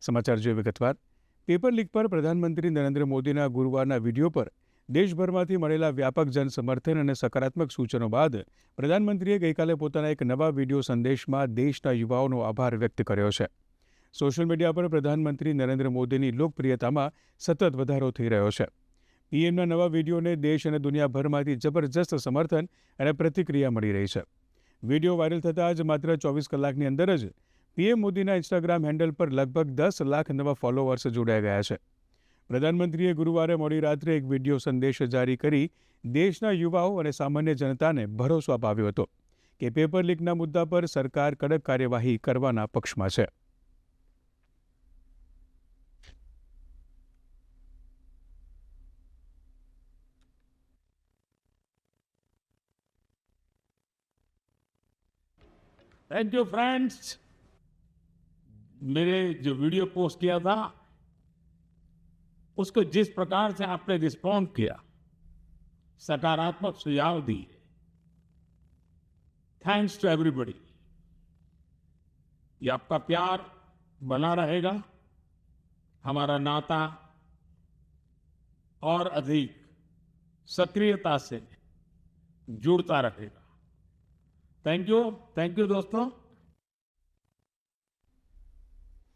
સમાચાર જોઈએ વિગતવાર. પેપર લીક પર પ્રધાનમંત્રી નરેન્દ્ર મોદીના ગુરુવારના વિડીયો પર દેશભરમાંથી મળેલા વ્યાપક જનસમર્થન અને સકારાત્મક સૂચનો બાદ પ્રધાનમંત્રીએ ગઈકાલે પોતાના એક નવા વિડીયો સંદેશમાં દેશના યુવાઓનો આભાર વ્યક્ત કર્યો છે. સોશિયલ મીડિયા પર પ્રધાનમંત્રી નરેન્દ્ર મોદીની લોકપ્રિયતામાં સતત વધારો થઈ રહ્યો છે. પીએમના નવા વિડીયોને દેશ અને દુનિયાભરમાંથી જબરજસ્ત સમર્થન અને પ્રતિક્રિયા મળી રહી છે. વિડીયો વાયરલ થતાં જ માત્ર 24 કલાકની અંદર જ પીએમ મોદીના ઇન્સ્ટાગ્રામ હેન્ડલ પર લગભગ 10 લાખ નવા ફોલોઅર્સ જોડાઈ ગયા છે. પ્રધાનમંત્રીએ ગુરુવારે મોડી રાત્રે એક વિડીયો સંદેશ જારી કરી દેશના યુવાઓ અને સામાન્ય જનતાને ભરોસો અપાવ્યો હતો કે પેપર લીકના મુદ્દા પર સરકાર કડક કાર્યવાહી કરવાના પક્ષમાં છે. Thank you friends. मेरे जो वीडियो पोस्ट किया था उसको जिस प्रकार से आपने रिस्पॉन्ड किया, सकारात्मक सुझाव दिए, थैंक्स टू एवरीबॉडी। ये आपका प्यार बना रहेगा, हमारा नाता और अधिक सक्रियता से जुड़ता रहेगा। थैंक यू दोस्तों।